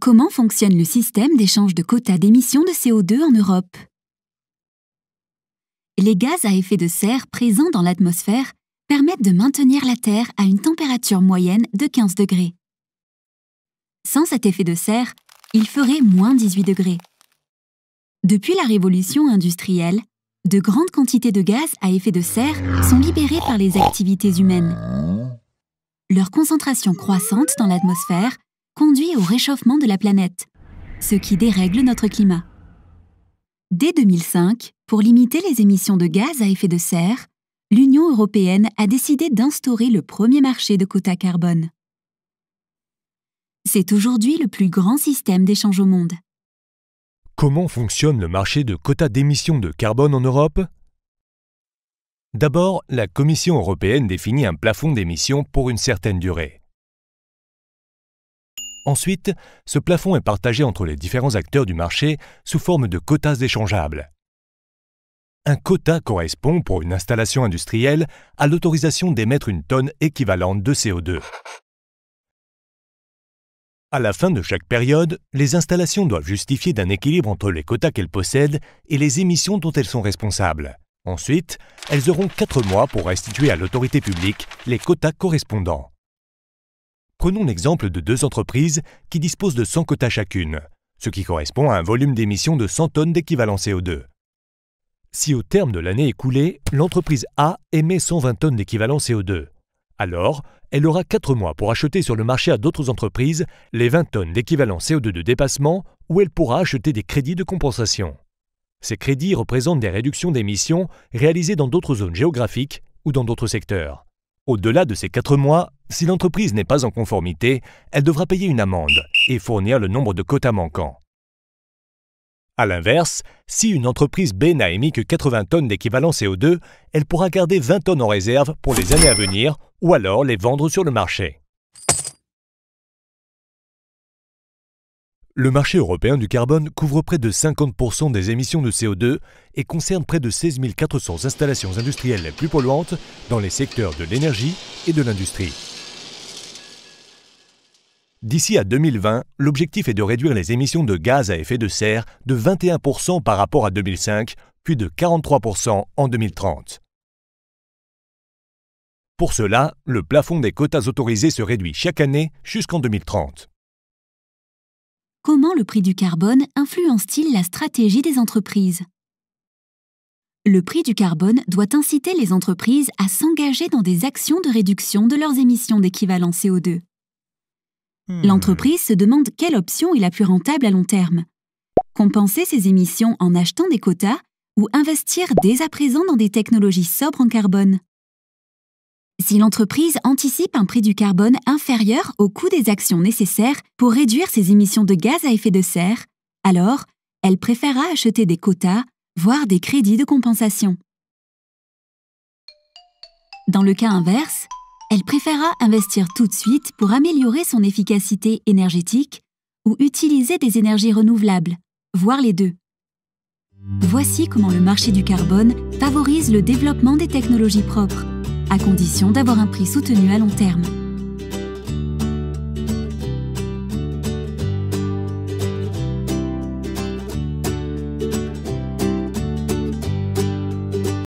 Comment fonctionne le système d'échange de quotas d'émissions de CO2 en Europe? Les gaz à effet de serre présents dans l'atmosphère permettent de maintenir la Terre à une température moyenne de 15 degrés. Sans cet effet de serre, il ferait moins 18 degrés. Depuis la révolution industrielle, de grandes quantités de gaz à effet de serre sont libérées par les activités humaines. Leur concentration croissante dans l'atmosphère conduit au réchauffement de la planète, ce qui dérègle notre climat. Dès 2005, pour limiter les émissions de gaz à effet de serre, l'Union européenne a décidé d'instaurer le premier marché de quotas carbone. C'est aujourd'hui le plus grand système d'échange au monde. Comment fonctionne le marché de quotas d'émissions de carbone en Europe? D'abord, la Commission européenne définit un plafond d'émissions pour une certaine durée. Ensuite, ce plafond est partagé entre les différents acteurs du marché sous forme de quotas échangeables. Un quota correspond pour une installation industrielle à l'autorisation d'émettre une tonne équivalente de CO2. À la fin de chaque période, les installations doivent justifier d'un équilibre entre les quotas qu'elles possèdent et les émissions dont elles sont responsables. Ensuite, elles auront 4 mois pour restituer à l'autorité publique les quotas correspondants. Prenons l'exemple de 2 entreprises qui disposent de 100 quotas chacune, ce qui correspond à un volume d'émission de 100 tonnes d'équivalent CO2. Si au terme de l'année écoulée, l'entreprise A émet 120 tonnes d'équivalent CO2, alors elle aura 4 mois pour acheter sur le marché à d'autres entreprises les 20 tonnes d'équivalent CO2 de dépassement ou elle pourra acheter des crédits de compensation. Ces crédits représentent des réductions d'émissions réalisées dans d'autres zones géographiques ou dans d'autres secteurs. Au-delà de ces 4 mois, si l'entreprise n'est pas en conformité, elle devra payer une amende et fournir le nombre de quotas manquants. A l'inverse, si une entreprise B n'a émis que 80 tonnes d'équivalent CO2, elle pourra garder 20 tonnes en réserve pour les années à venir ou alors les vendre sur le marché. Le marché européen du carbone couvre près de 50% des émissions de CO2 et concerne près de 16 400 installations industrielles les plus polluantes dans les secteurs de l'énergie et de l'industrie. D'ici à 2020, l'objectif est de réduire les émissions de gaz à effet de serre de 21% par rapport à 2005, puis de 43% en 2030. Pour cela, le plafond des quotas autorisés se réduit chaque année jusqu'en 2030. Comment le prix du carbone influence-t-il la stratégie des entreprises? Le prix du carbone doit inciter les entreprises à s'engager dans des actions de réduction de leurs émissions d'équivalent CO2. L'entreprise se demande quelle option est la plus rentable à long terme. Compenser ses émissions en achetant des quotas ou investir dès à présent dans des technologies sobres en carbone. Si l'entreprise anticipe un prix du carbone inférieur au coût des actions nécessaires pour réduire ses émissions de gaz à effet de serre, alors elle préférera acheter des quotas, voire des crédits de compensation. Dans le cas inverse, elle préférera investir tout de suite pour améliorer son efficacité énergétique ou utiliser des énergies renouvelables, voire les deux. Voici comment le marché du carbone favorise le développement des technologies propres, à condition d'avoir un prix soutenu à long terme.